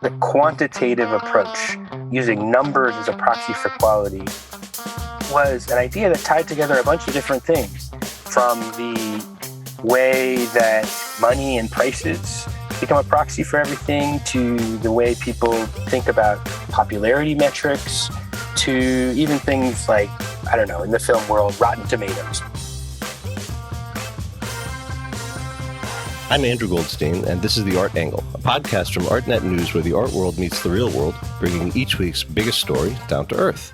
The quantitative approach, using numbers as a proxy for quality, was an idea that tied together a bunch of different things, from the way that money and prices become a proxy for everything, to the way people think about popularity metrics, to even things like, I don't know, in the film world, Rotten Tomatoes. I'm Andrew Goldstein, and this is The Art Angle, a podcast from Artnet News where the art world meets the real world, bringing each week's biggest story down to earth.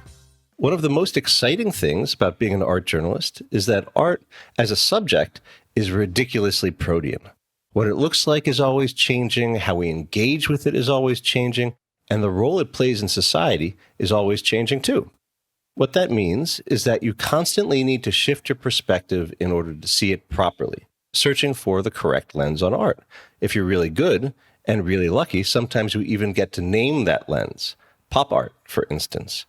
One of the most exciting things about being an art journalist is that art as a subject is ridiculously protean. What it looks like is always changing, how we engage with it is always changing, and the role it plays in society is always changing too. What that means is that you constantly need to shift your perspective in order to see it properly, searching for the correct lens on art. If you're really good and really lucky, sometimes we even get to name that lens. Pop art, for instance.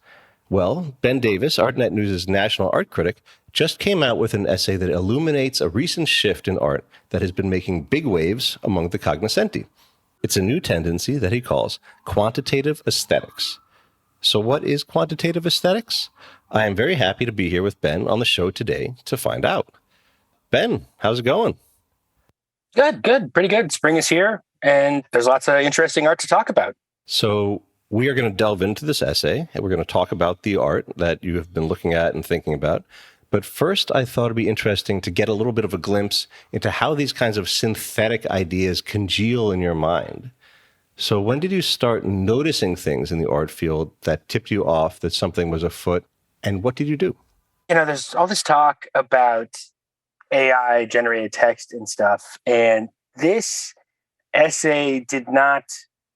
Well, Ben Davis, Artnet News' national art critic, just came out with an essay that illuminates a recent shift in art that has been making big waves among the cognoscenti. It's a new tendency that he calls quantitative aesthetics. So what is quantitative aesthetics? I am very happy to be here with Ben on the show today to find out. Ben, how's it going? Good, pretty good. Spring is here, and there's lots of interesting art to talk about. So we are going to delve into this essay, and we're going to talk about the art that you have been looking at and thinking about. But first, I thought it'd be interesting to get a little bit of a glimpse into how these kinds of synthetic ideas congeal in your mind. So when did you start noticing things in the art field that tipped you off that something was afoot, and what did you do? You know, there's all this talk about AI generated text and stuff, and this essay did not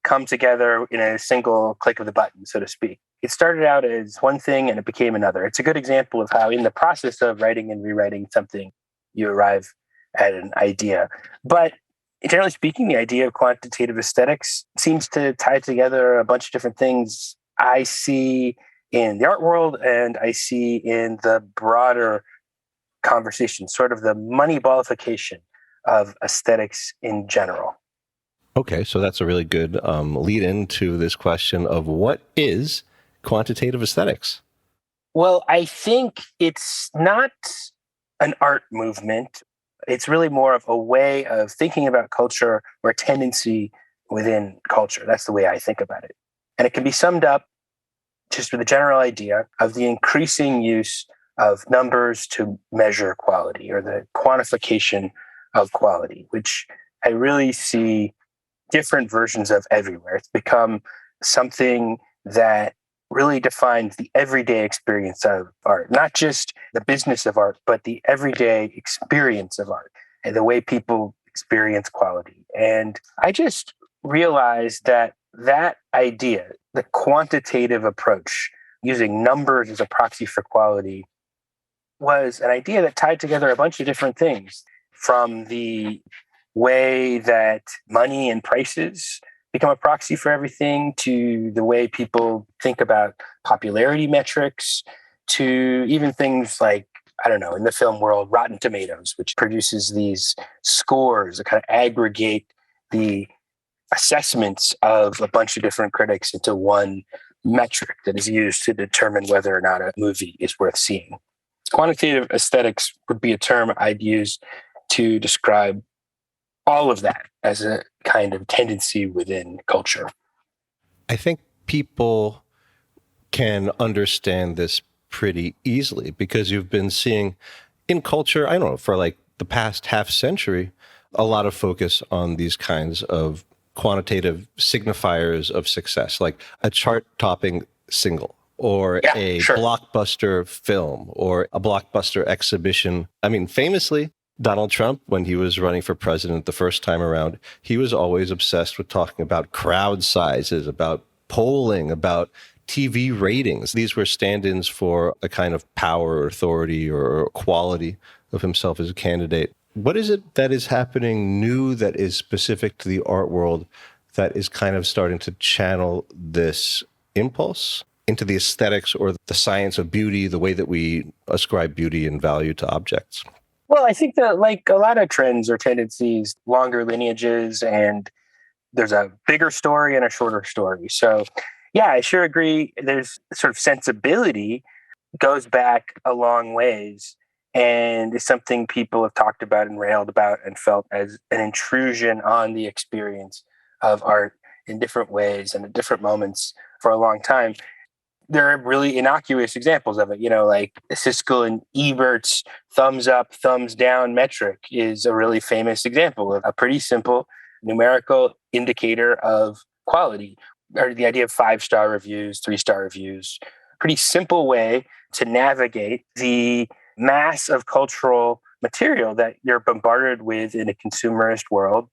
come together in a single click of the button, so to speak. It started out as one thing and it became another. It's a good example of how in the process of writing and rewriting something, you arrive at an idea. But generally speaking, the idea of quantitative aesthetics seems to tie together a bunch of different things I see in the art world and I see in the broader conversation, sort of the money ballification of aesthetics in general. Okay, so that's a really good lead into this question of what is quantitative aesthetics? Well, I think it's not an art movement. It's really more of a way of thinking about culture or a tendency within culture. That's the way I think about it. And it can be summed up just with a general idea of the increasing use of numbers to measure quality, or the quantification of quality, which I really see different versions of everywhere. It's become something that really defines the everyday experience of art, not just the business of art, but the everyday experience of art and the way people experience quality. And I just realized that that idea, the quantitative approach, using numbers as a proxy for quality, was an idea that tied together a bunch of different things, from the way that money and prices become a proxy for everything, to the way people think about popularity metrics, to even things like, I don't know, in the film world, Rotten Tomatoes, which produces these scores that kind of aggregate the assessments of a bunch of different critics into one metric that is used to determine whether or not a movie is worth seeing. Quantitative aesthetics would be a term I'd use to describe all of that as a kind of tendency within culture. I think people can understand this pretty easily because you've been seeing in culture, I don't know, for like the past half century, a lot of focus on these kinds of quantitative signifiers of success, like a chart-topping single or blockbuster film or a blockbuster exhibition. I mean, famously, Donald Trump, when he was running for president the first time around, he was always obsessed with talking about crowd sizes, about polling, about TV ratings. These were stand-ins for a kind of power or authority or quality of himself as a candidate. What is it that is happening new that is specific to the art world that is kind of starting to channel this impulse into the aesthetics or the science of beauty, the way that we ascribe beauty and value to objects? Well, I think that, like a lot of trends or tendencies, longer lineages and there's a bigger story and a shorter story. So, yeah, I sure agree. There's sort of sensibility goes back a long ways and is something people have talked about and railed about and felt as an intrusion on the experience of art in different ways and at different moments for a long time. There are really innocuous examples of it, like Siskel and Ebert's thumbs up, thumbs down metric is a really famous example of a pretty simple numerical indicator of quality, or the idea of 5-star reviews, 3-star reviews. Pretty simple way to navigate the mass of cultural material that you're bombarded with in a consumerist world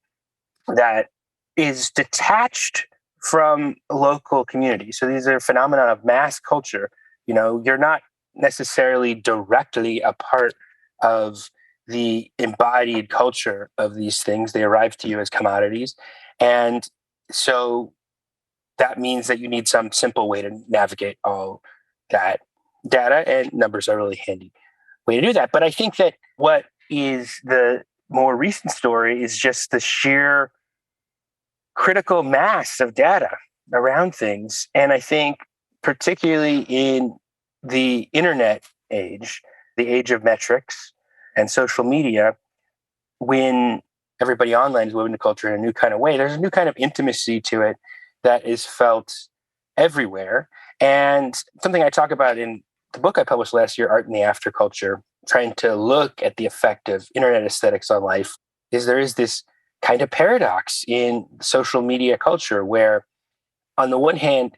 that is detached from local communities. So these are phenomena of mass culture. You're not necessarily directly a part of the embodied culture of these things. They arrive to you as commodities. And so that means that you need some simple way to navigate all that data, and numbers are a really handy way to do that. But I think that what is the more recent story is just the sheer critical mass of data around things. And I think particularly in the internet age, the age of metrics and social media, when everybody online is moving to culture in a new kind of way, there's a new kind of intimacy to it that is felt everywhere. And something I talk about in the book I published last year, Art in the Afterculture, trying to look at the effect of internet aesthetics on life, is there is this kind of paradox in social media culture where, on the one hand,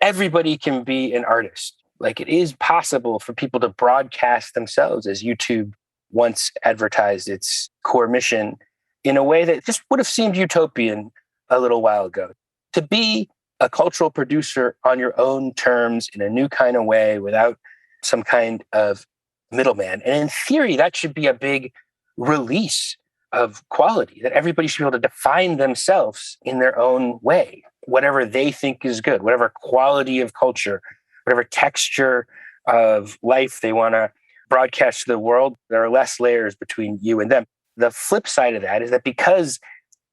everybody can be an artist. Like, it is possible for people to broadcast themselves, as YouTube once advertised its core mission, in a way that just would have seemed utopian a little while ago. To be a cultural producer on your own terms in a new kind of way without some kind of middleman. And in theory, that should be a big release of quality, that everybody should be able to define themselves in their own way, whatever they think is good, whatever quality of culture, whatever texture of life they want to broadcast to the world. There are less layers between you and them. The flip side of that is that because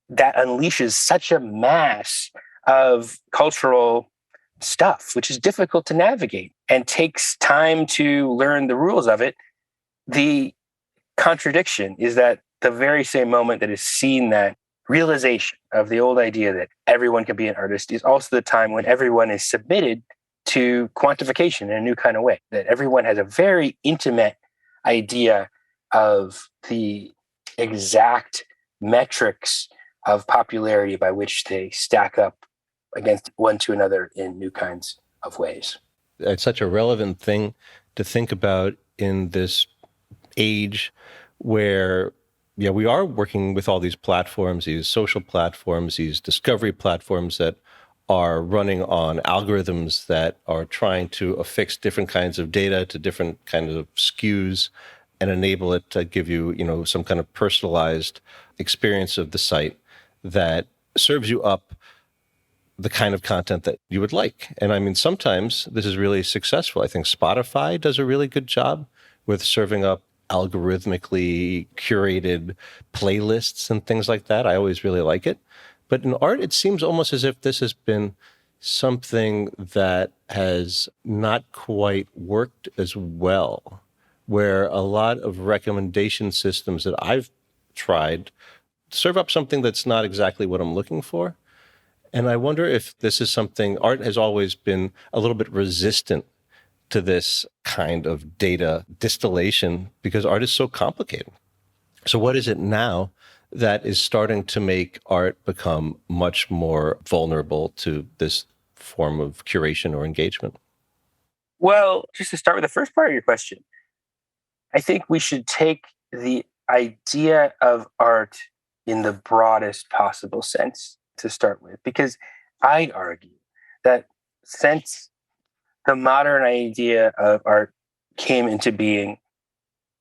that unleashes such a mass of cultural stuff, which is difficult to navigate and takes time to learn the rules of it, the contradiction is that the very same moment that is seen that realization of the old idea that everyone can be an artist is also the time when everyone is submitted to quantification in a new kind of way, that everyone has a very intimate idea of the exact metrics of popularity by which they stack up against one to another in new kinds of ways. It's such a relevant thing to think about in this age where we are working with all these platforms, these social platforms, these discovery platforms that are running on algorithms that are trying to affix different kinds of data to different kinds of SKUs and enable it to give you, some kind of personalized experience of the site that serves you up the kind of content that you would like. And I mean, sometimes this is really successful. I think Spotify does a really good job with serving up algorithmically curated playlists and things like that. I always really like it. But in art, it seems almost as if this has been something that has not quite worked as well, where a lot of recommendation systems that I've tried serve up something that's not exactly what I'm looking for. And I wonder if this is something, art has always been a little bit resistant to this kind of data distillation because art is so complicated. So what is it now that is starting to make art become much more vulnerable to this form of curation or engagement? Well, just to start with the first part of your question, I think we should take the idea of art in the broadest possible sense to start with, because I'd argue that since the modern idea of art came into being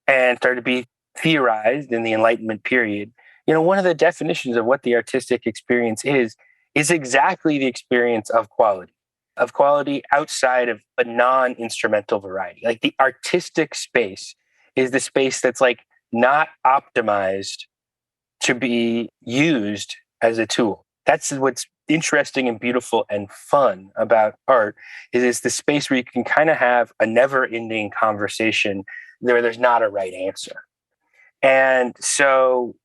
and started to be theorized in the Enlightenment period, one of the definitions of what the artistic experience is exactly the experience of quality outside of a non-instrumental variety. Like, the artistic space is the space that's like not optimized to be used as a tool. That's what's interesting and beautiful and fun about art is it's the space where you can kind of have a never-ending conversation where there's not a right answer. And so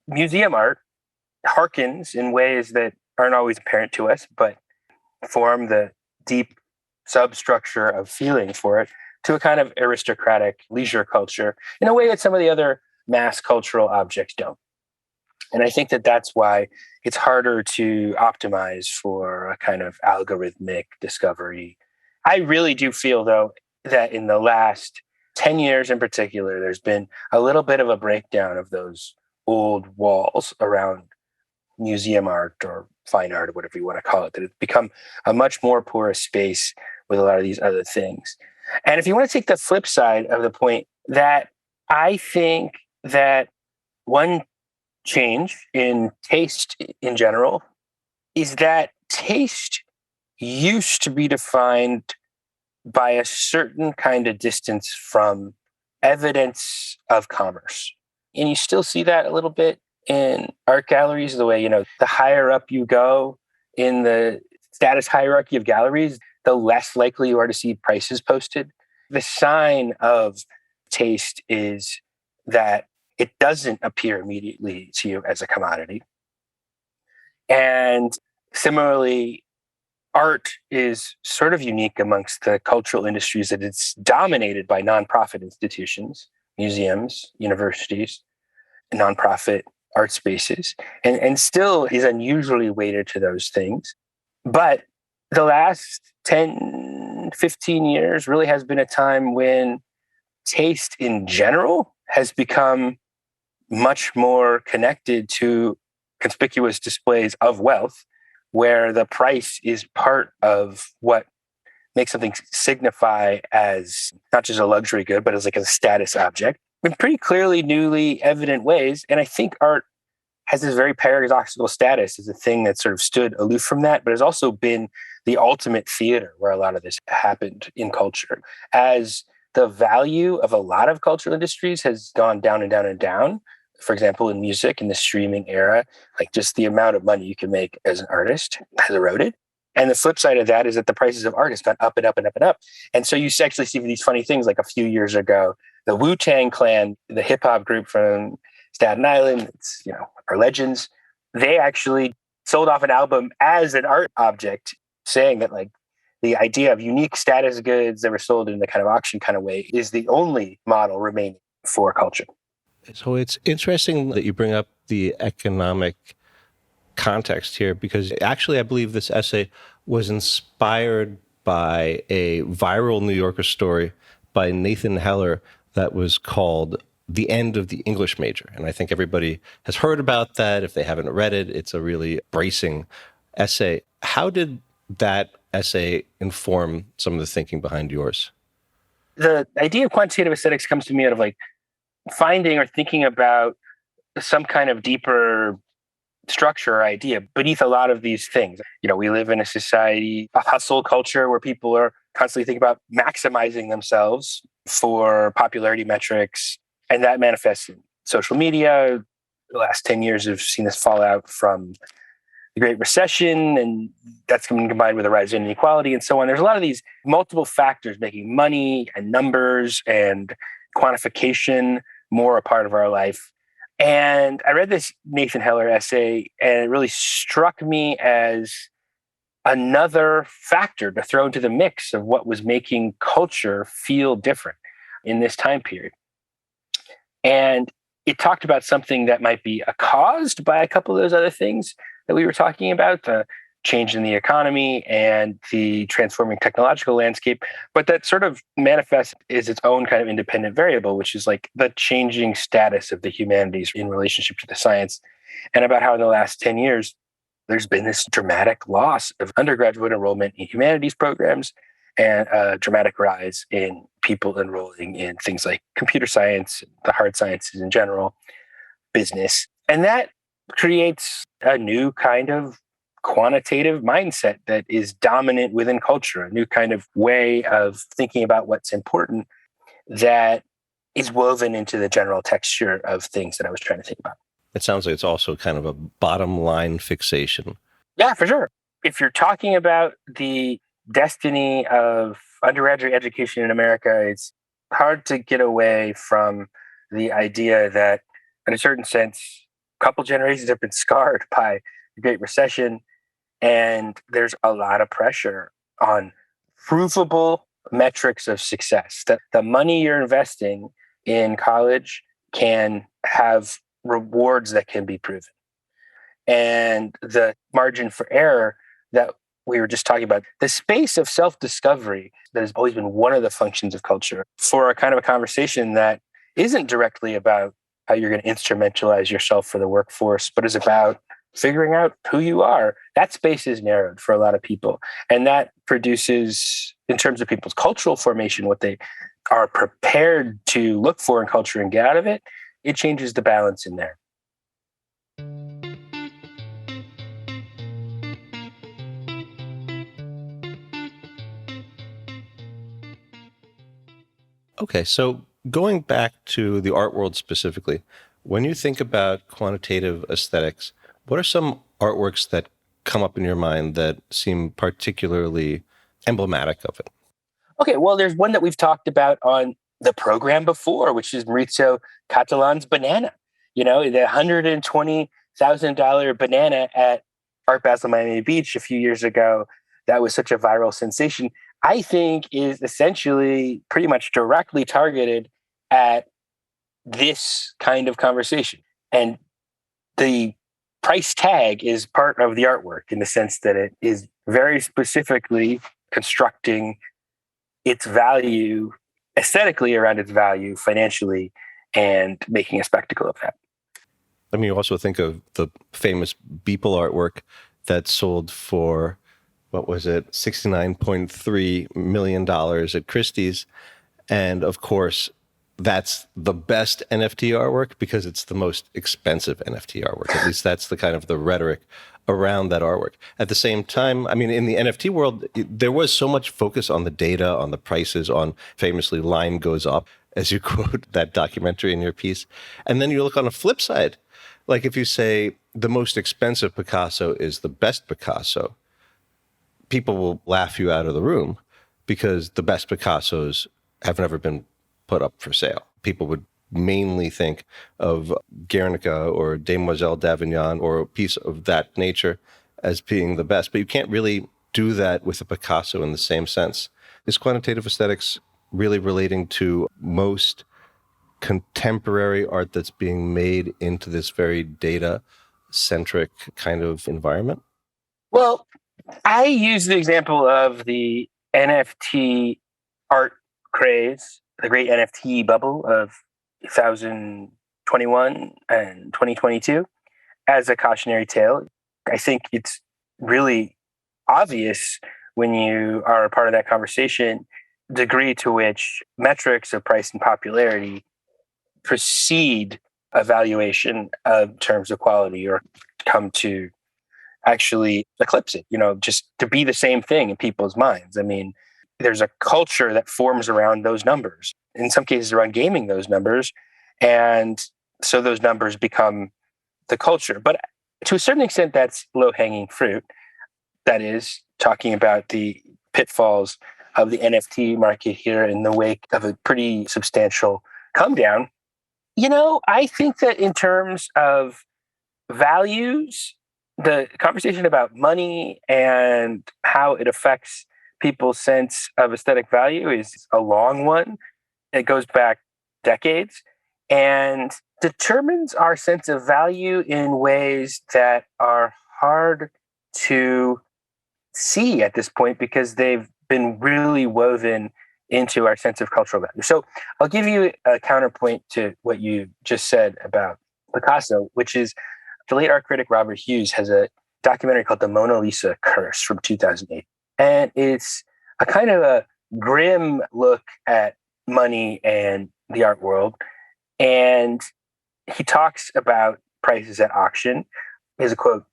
museum art harkens in ways that aren't always apparent to us, but form the deep substructure of feeling for it to a kind of aristocratic leisure culture in a way that some of the other mass cultural objects don't. And I think that that's why it's harder to optimize for a kind of algorithmic discovery. I really do feel, though, that in the last 10 years in particular, there's been a little bit of a breakdown of those old walls around museum art or fine art or whatever you want to call it, that it's become a much more porous space with a lot of these other things. And if you want to take the flip side of the point, that I think that one change in taste in general is that taste used to be defined by a certain kind of distance from evidence of commerce. And you still see that a little bit in art galleries, the way, the higher up you go in the status hierarchy of galleries, the less likely you are to see prices posted. The sign of taste is that it doesn't appear immediately to you as a commodity. And similarly, art is sort of unique amongst the cultural industries that it's dominated by nonprofit institutions, museums, universities, nonprofit art spaces, and still is unusually weighted to those things. But the last 10, 15 years really has been a time when taste in general has become much more connected to conspicuous displays of wealth, where the price is part of what makes something signify as not just a luxury good, but as like a status object in pretty clearly, newly evident ways. And I think art has this very paradoxical status as a thing that sort of stood aloof from that, but has also been the ultimate theater where a lot of this happened in culture. As the value of a lot of cultural industries has gone down and down and down, for example, in music, in the streaming era, like just the amount of money you can make as an artist has eroded. And the flip side of that is that the prices of art has gone up and up and up and up. And so you actually see these funny things, like a few years ago, the Wu-Tang Clan, the hip hop group from Staten Island, it's, are legends. They actually sold off an album as an art object, saying that like the idea of unique status goods that were sold in the kind of auction kind of way is the only model remaining for culture. So it's interesting that you bring up the economic context here, because actually I believe this essay was inspired by a viral New Yorker story by Nathan Heller that was called The End of the English Major. And I think everybody has heard about that. If they haven't read it, it's a really bracing essay. How did that essay inform some of the thinking behind yours? The idea of quantitative aesthetics comes to me out of like finding or thinking about some kind of deeper structure or idea beneath a lot of these things. We live in a society, a hustle culture where people are constantly thinking about maximizing themselves for popularity metrics. And that manifests in social media. The last 10 years have seen this fallout from the Great Recession, and that's combined with a rise in inequality and so on. There's a lot of these multiple factors making money and numbers and quantification more a part of our life. And I read this Nathan Heller essay, and it really struck me as another factor to throw into the mix of what was making culture feel different in this time period. And it talked about something that might be caused by a couple of those other things that we were talking about, the change in the economy and the transforming technological landscape, but that sort of manifests as its own kind of independent variable, which is like the changing status of the humanities in relationship to the science, and about how in the last 10 years, there's been this dramatic loss of undergraduate enrollment in humanities programs and a dramatic rise in people enrolling in things like computer science, the hard sciences in general, business. And that creates a new kind of quantitative mindset that is dominant within culture, a new kind of way of thinking about what's important that is woven into the general texture of things that I was trying to think about. It sounds like it's also kind of a bottom line fixation. Yeah, for sure. If you're talking about the destiny of undergraduate education in America, it's hard to get away from the idea that, in a certain sense, a couple generations have been scarred by the Great Recession, and there's a lot of pressure on provable metrics of success. That the money you're investing in college can have rewards that can be proven. And the margin for error that we were just talking about, the space of self-discovery that has always been one of the functions of culture for a kind of a conversation that isn't directly about how you're going to instrumentalize yourself for the workforce, but is about figuring out who you are. That space is narrowed for a lot of people. And that produces, in terms of people's cultural formation, what they are prepared to look for in culture and get out of it, it changes the balance in there. Okay, so going back to the art world specifically, when you think about quantitative aesthetics, what are some artworks that come up in your mind that seem particularly emblematic of it? Okay, well, there's one that we've talked about on the program before, which is Maurizio Cattelan's banana. You know, the $120,000 banana at Art Basel Miami Beach a few years ago, that was such a viral sensation, I think is essentially pretty much directly targeted at this kind of conversation. And the price tag is part of the artwork in the sense that it is very specifically constructing its value aesthetically around its value financially and making a spectacle of that. I mean, you also think of the famous Beeple artwork that sold for, what was it, $69.3 million at Christie's. And of course, that's the best NFT artwork because it's the most expensive NFT artwork. At least that's the kind of the rhetoric around that artwork. At the same time, I mean, in the NFT world, there was so much focus on the data, on the prices, on famously line goes up, as you quote that documentary in your piece. And then you look on the flip side, like if you say the most expensive Picasso is the best Picasso, people will laugh you out of the room because the best Picassos have never been put up for sale. People would mainly think of Guernica or Demoiselle d'Avignon or a piece of that nature as being the best, but you can't really do that with a Picasso in the same sense. Is quantitative aesthetics really relating to most contemporary art that's being made into this very data-centric kind of environment? Well, I use the example of the NFT art craze, the great NFT bubble of 2021 and 2022 as a cautionary tale. I think it's really obvious when you are a part of that conversation, the degree to which metrics of price and popularity precede evaluation of terms of quality or come to actually eclipse it, just to be the same thing in people's minds. I mean, there's a culture that forms around those numbers, in some cases around gaming those numbers. And so those numbers become the culture. But to a certain extent, that's low-hanging fruit. That is, talking about the pitfalls of the NFT market here in the wake of a pretty substantial come down. I think that in terms of values, the conversation about money and how it affects people's sense of aesthetic value is a long one. It goes back decades and determines our sense of value in ways that are hard to see at this point because they've been really woven into our sense of cultural value. So I'll give you a counterpoint to what you just said about Picasso, which is the late art critic Robert Hughes has a documentary called The Mona Lisa Curse from 2008. And it's a kind of a grim look at money and the art world. And he talks about prices at auction. Here's a quote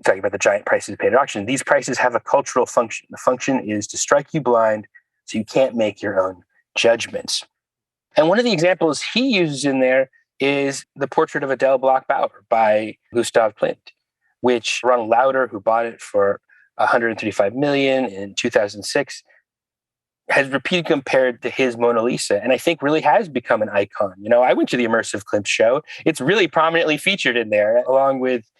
talking about the giant prices paid at auction. These prices have a cultural function. The function is to strike you blind so you can't make your own judgments. And one of the examples he uses in there is The Portrait of Adele Bloch-Bauer by Gustav Klimt, which Ronald Lauder, who bought it for 135 million in 2006, has repeatedly compared to his Mona Lisa, and I think really has become an icon. I went to the Immersive Klimt show. It's really prominently featured in there, along with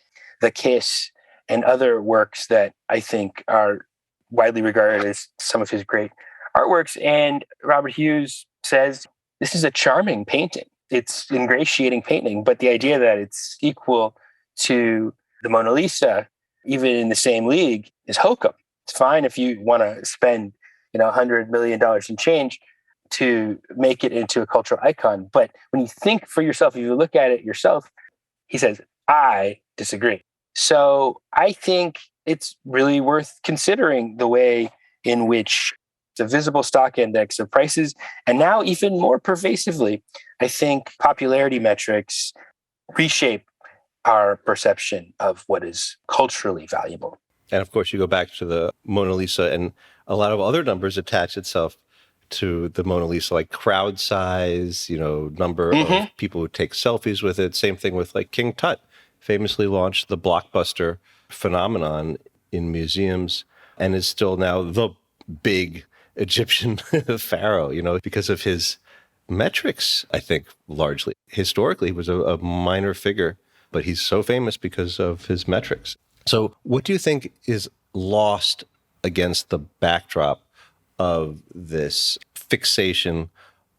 The Kiss and other works that I think are widely regarded as some of his great artworks. And Robert Hughes says, this is a charming painting. It's ingratiating painting, but the idea that it's equal to the Mona Lisa, even in the same league, is hokum. It's fine if you want to spend $100 million in change to make it into a cultural icon. But when you think for yourself, if you look at it yourself, he says, I disagree. So I think it's really worth considering the way in which the visible stock index of prices, and now even more pervasively, I think popularity metrics reshape our perception of what is culturally valuable. And of course, you go back to the Mona Lisa, and a lot of other numbers attach itself to the Mona Lisa, like crowd size, number of people who take selfies with it. Same thing with like King Tut, famously launched the blockbuster phenomenon in museums and is still now the big Egyptian pharaoh, because of his metrics, I think, largely. Historically, he was a minor figure, but he's so famous because of his metrics. So what do you think is lost against the backdrop of this fixation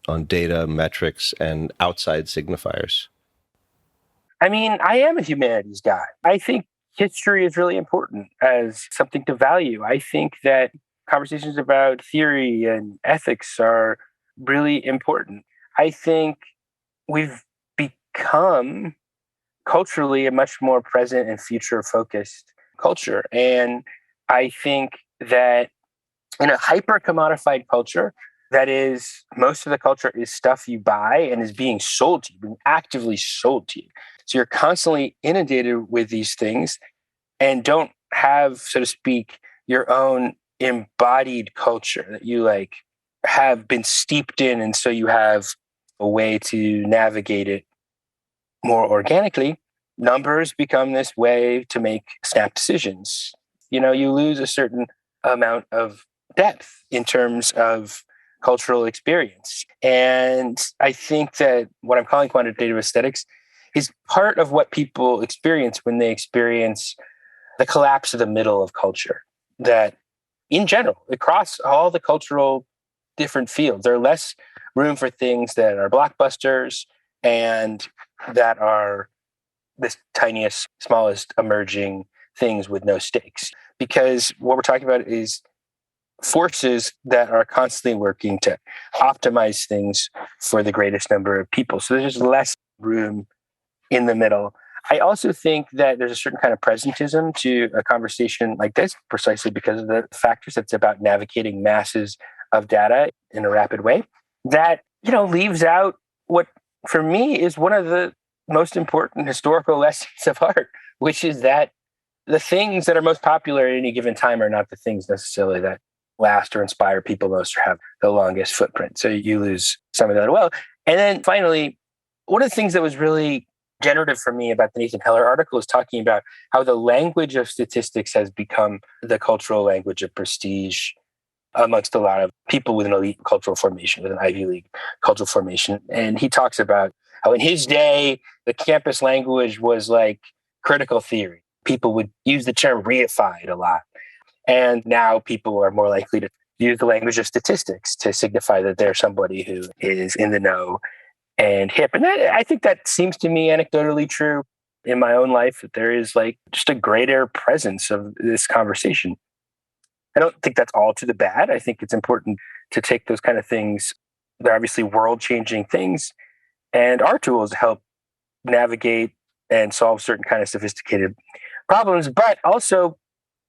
on data, metrics, and outside signifiers? I mean, I am a humanities guy. I think history is really important as something to value. I think that conversations about theory and ethics are really important. I think we've become culturally a much more present and future-focused culture. And I think that in a hyper-commodified culture, that is, most of the culture is stuff you buy and is being sold to you, being actively sold to you. So you're constantly inundated with these things and don't have, so to speak, your own embodied culture that you have been steeped in. And so you have a way to navigate it more organically. Numbers become this way to make snap decisions. You lose a certain amount of depth in terms of cultural experience. And I think that what I'm calling quantitative aesthetics is part of what people experience when they experience the collapse of the middle of culture. That in general, across all the cultural different fields, there are less room for things that are blockbusters and that are the tiniest, smallest emerging things with no stakes. Because what we're talking about is forces that are constantly working to optimize things for the greatest number of people. So there's just less room in the middle. I also think that there's a certain kind of presentism to a conversation like this, precisely because of the factors that's about navigating masses of data in a rapid way, that, leaves out what, for me, is one of the most important historical lessons of art, which is that the things that are most popular at any given time are not the things necessarily that last or inspire people most or have the longest footprint. So you lose some of that as well. And then finally, one of the things that was really generative for me about the Nathan Heller article is talking about how the language of statistics has become the cultural language of prestige amongst a lot of people with an elite cultural formation, with an Ivy League cultural formation. And he talks about how in his day, the campus language was like critical theory. People would use the term reified a lot. And now people are more likely to use the language of statistics to signify that they're somebody who is in the know and hip. And I think that seems to me anecdotally true in my own life, that there is just a greater presence of this conversation. I don't think that's all to the bad. I think it's important to take those kind of things. They're obviously world-changing things, and our tools help navigate and solve certain kind of sophisticated problems. But also,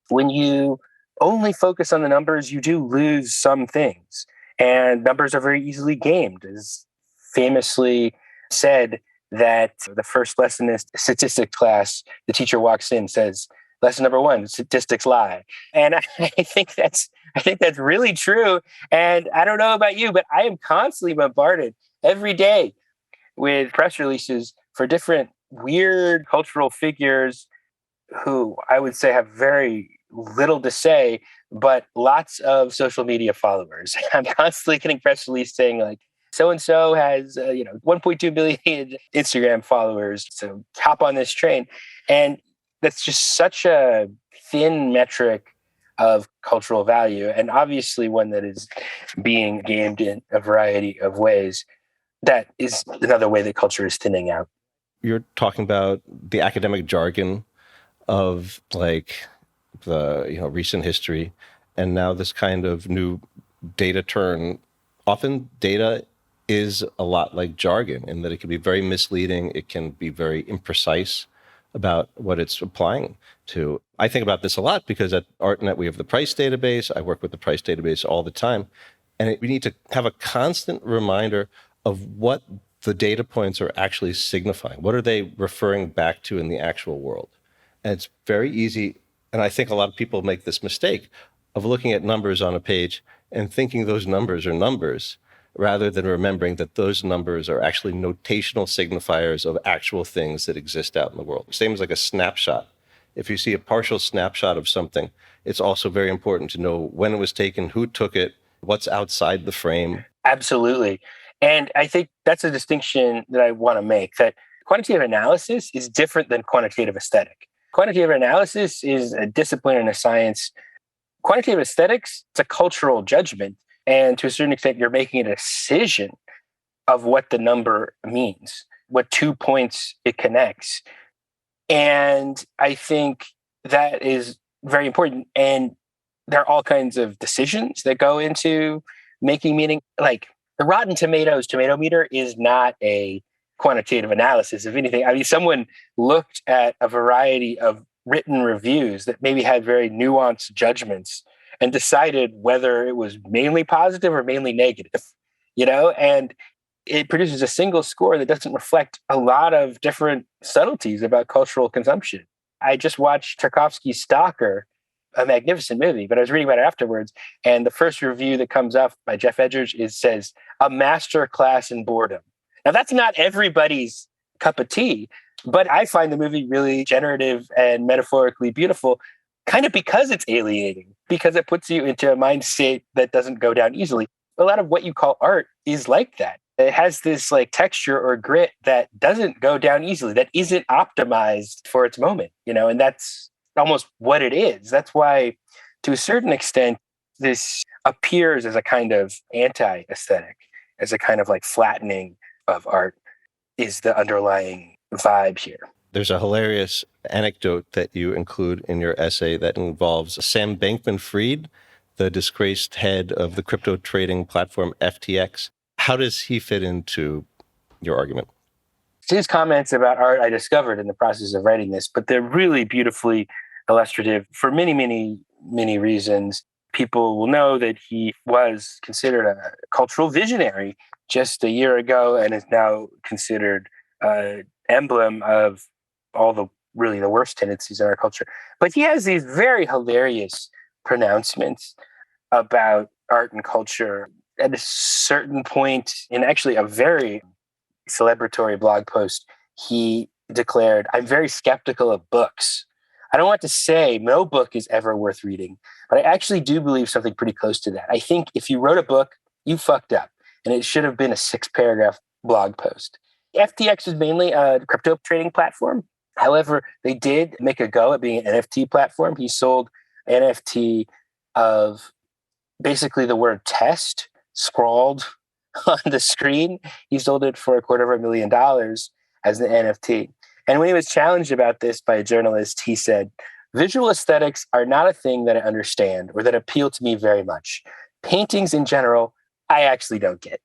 when you only focus on the numbers, you do lose some things. And numbers are very easily gamed. As famously said, that the first lesson in statistics class, the teacher walks in, says, lesson number 1, statistics lie. And I think that's really true. And I don't know about you, but I am constantly bombarded every day with press releases for different weird cultural figures who I would say have very little to say, but lots of social media followers. I'm constantly getting press release saying like, so and so has 1.2 billion Instagram followers, so hop on this train. And that's just such a thin metric of cultural value, and obviously one that is being gamed in a variety of ways. That is another way that culture is thinning out. You're talking about the academic jargon of like the recent history, and now this kind of new data turn. Often data is a lot like jargon in that it can be very misleading. It can be very imprecise about what it's applying to. I think about this a lot because at Artnet, we have the price database. I work with the price database all the time. And we need to have a constant reminder of what the data points are actually signifying. What are they referring back to in the actual world? And it's very easy, and I think a lot of people make this mistake of looking at numbers on a page and thinking those numbers are numbers, rather than remembering that those numbers are actually notational signifiers of actual things that exist out in the world. Same as like a snapshot. If you see a partial snapshot of something, it's also very important to know when it was taken, who took it, what's outside the frame. Absolutely. And I think that's a distinction that I want to make, that quantitative analysis is different than quantitative aesthetic. Quantitative analysis is a discipline and a science. Quantitative aesthetics, it's a cultural judgment. And to a certain extent, you're making a decision of what the number means, what 2 points it connects. And I think that is very important. And there are all kinds of decisions that go into making meaning. Like the Rotten Tomatoes tomato meter is not a quantitative analysis. If anything, I mean, someone looked at a variety of written reviews that maybe had very nuanced judgments and decided whether it was mainly positive or mainly negative, and it produces a single score that doesn't reflect a lot of different subtleties about cultural consumption. I just watched Tarkovsky's Stalker, a magnificent movie, but I was reading about it afterwards, and the first review that comes up by Jeff Edgers says, "A master class in boredom." Now, that's not everybody's cup of tea, but I find the movie really generative and metaphorically beautiful, kind of because it's alienating, because it puts you into a mind state that doesn't go down easily. A lot of what you call art is like that. It has this like texture or grit that doesn't go down easily, that isn't optimized for its moment, and that's almost what it is. That's why, to a certain extent, this appears as a kind of anti-aesthetic, as a kind of like flattening of art, is the underlying vibe here. There's a hilarious anecdote that you include in your essay that involves Sam Bankman-Fried, the disgraced head of the crypto trading platform FTX. How does he fit into your argument? His comments about art I discovered in the process of writing this, but they're really beautifully illustrative for many, many, many reasons. People will know that he was considered a cultural visionary just a year ago and is now considered an emblem of all the really the worst tendencies in our culture. But he has these very hilarious pronouncements about art and culture. At a certain point, in actually a very celebratory blog post, he declared, "I'm very skeptical of books. I don't want to say no book is ever worth reading, but I actually do believe something pretty close to that. I think if you wrote a book, you fucked up, and it should have been a 6-paragraph blog post." FTX is mainly a crypto trading platform. However, they did make a go at being an NFT platform. He sold NFT of basically the word test scrawled on the screen. He sold it for $250,000 as an NFT. And when he was challenged about this by a journalist, he said, "Visual aesthetics are not a thing that I understand or that appeal to me very much. Paintings in general, I actually don't get.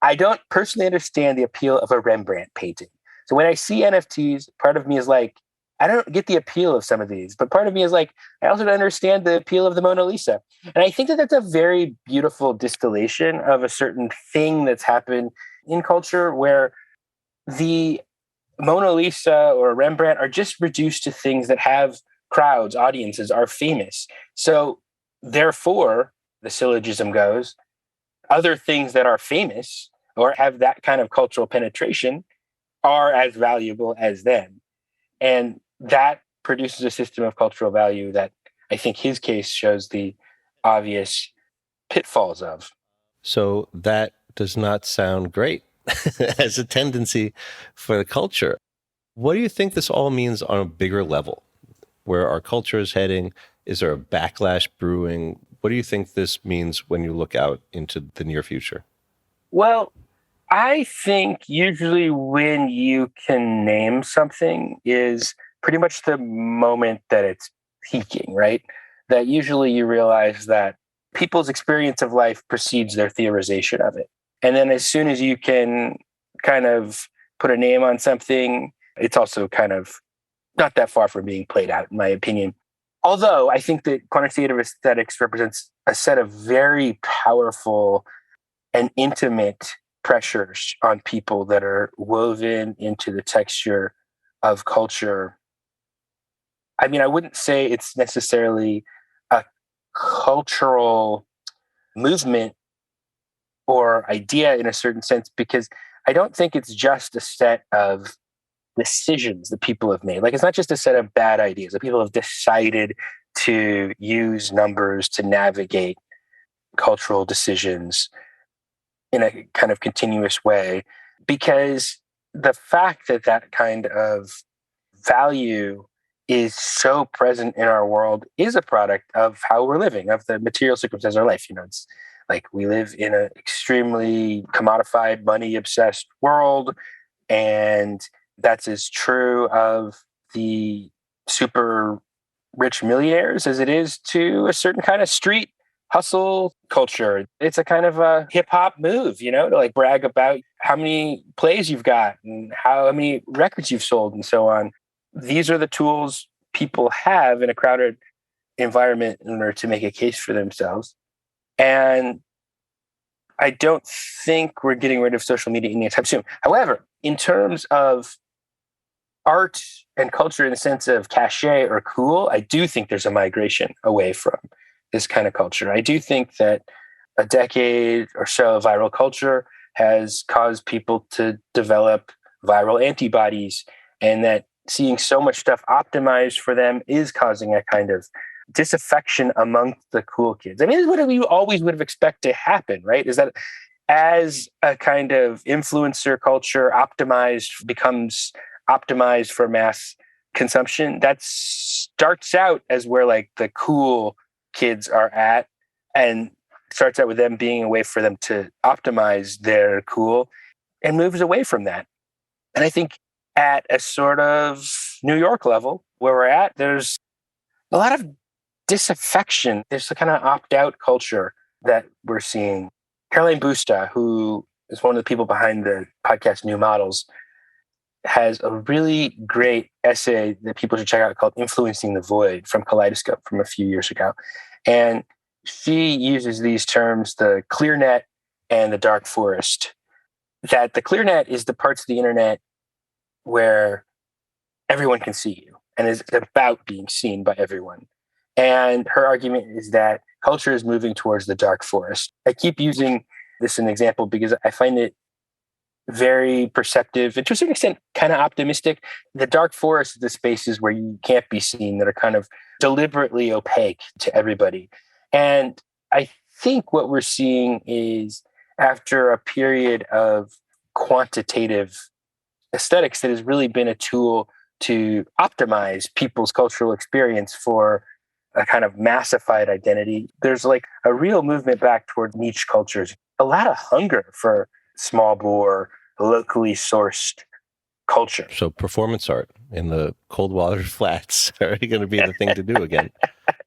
I don't personally understand the appeal of a Rembrandt painting. So when I see NFTs, part of me is like, I don't get the appeal of some of these, but part of me is like, I also don't understand the appeal of the Mona Lisa." And I think that that's a very beautiful distillation of a certain thing that's happened in culture where the Mona Lisa or Rembrandt are just reduced to things that have crowds, audiences, are famous. So therefore, the syllogism goes, other things that are famous or have that kind of cultural penetration are as valuable as them. And that produces a system of cultural value that I think his case shows the obvious pitfalls of. So that does not sound great as a tendency for the culture. What do you think this all means on a bigger level? Where our culture is heading? Is there a backlash brewing? What do you think this means when you look out into the near future? Well, I think usually when you can name something is pretty much the moment that it's peaking, right? That usually you realize that people's experience of life precedes their theorization of it. And then as soon as you can kind of put a name on something, it's also kind of not that far from being played out, in my opinion. Although I think that quantitative aesthetics represents a set of very powerful and intimate pressures on people that are woven into the texture of culture. I mean, I wouldn't say it's necessarily a cultural movement or idea in a certain sense, because I don't think it's just a set of decisions that people have made. Like, it's not just a set of bad ideas that people have decided to use numbers to navigate cultural decisions in a kind of continuous way, because the fact that that kind of value is so present in our world is a product of how we're living, of the material circumstances of our life. You know, it's like we live in an extremely commodified, money obsessed world. And that's as true of the super rich millionaires as it is to a certain kind of street hustle culture. It's a kind of a hip hop move, you know, to like brag about how many plays you've got and how many records you've sold and so on. These are the tools people have in a crowded environment in order to make a case for themselves. And I don't think we're getting rid of social media anytime soon. However, in terms of art and culture in the sense of cachet or cool, I do think there's a migration away from this kind of culture. I do think that a decade or so of viral culture has caused people to develop viral antibodies, and that seeing so much stuff optimized for them is causing a kind of disaffection amongst the cool kids. I mean, this is what we always would have expected to happen, right? Is that as a kind of influencer culture becomes optimized for mass consumption, that starts out as where like the cool kids are at, and starts out with them being a way for them to optimize their cool, and moves away from that. And I think at a sort of New York level where we're at, there's a lot of disaffection. There's a kind of opt-out culture that we're seeing. Caroline Busta, who is one of the people behind the podcast New Models, has a really great essay that people should check out called Influencing the Void from Kaleidoscope from a few years ago. And she uses these terms, the clear net and the dark forest, that the clear net is the parts of the internet where everyone can see you and is about being seen by everyone. And her argument is that culture is moving towards the dark forest. I keep using this as an example because I find it very perceptive and to a certain extent kind of optimistic. The dark forest is the spaces where you can't be seen, that are kind of deliberately opaque to everybody. And I think what we're seeing is, after a period of quantitative aesthetics that has really been a tool to optimize people's cultural experience for a kind of massified identity, there's like a real movement back toward niche cultures, a lot of hunger for small bore, locally sourced culture. So performance art in the cold water flats are going to be the thing to do again.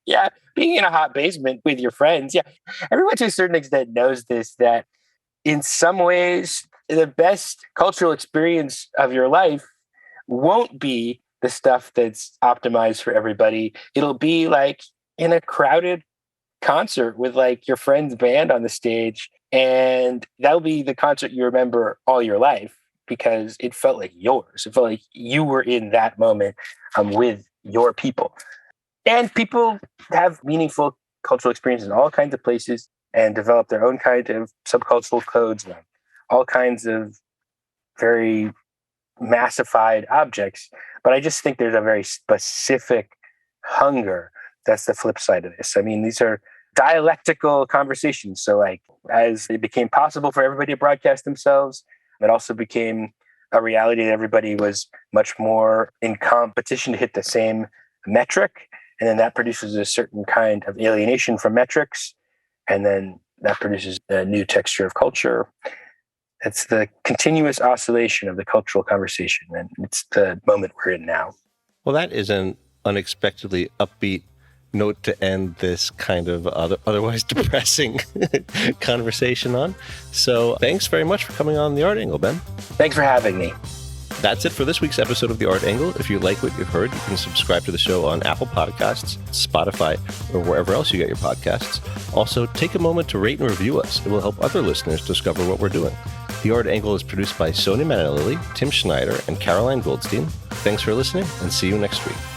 Yeah, being in a hot basement with your friends. Yeah, everyone to a certain extent knows this, that in some ways, the best cultural experience of your life won't be the stuff that's optimized for everybody. It'll be like in a crowded concert with like your friend's band on the stage, and that'll be the concert you remember all your life because it felt like yours. It felt like you were in that moment with your people. And people have meaningful cultural experiences in all kinds of places and develop their own kind of subcultural codes and all kinds of very massified objects. But I just think there's a very specific hunger. That's the flip side of this. I mean, these are dialectical conversations. So like, as it became possible for everybody to broadcast themselves, it also became a reality that everybody was much more in competition to hit the same metric. And then that produces a certain kind of alienation from metrics. And then that produces a new texture of culture. It's the continuous oscillation of the cultural conversation. And it's the moment we're in now. Well, that is an unexpectedly upbeat note to end this kind of otherwise depressing conversation on. So thanks very much for coming on The Art Angle, Ben. Thanks for having me. That's it for this week's episode of The Art Angle. If you like what you've heard, you can subscribe to the show on Apple Podcasts, Spotify, or wherever else you get your podcasts. Also, take a moment to rate and review us. It will help other listeners discover what we're doing. The Art Angle is produced by Sonia Manalili, Tim Schneider, and Caroline Goldstein. Thanks for listening, and see you next week.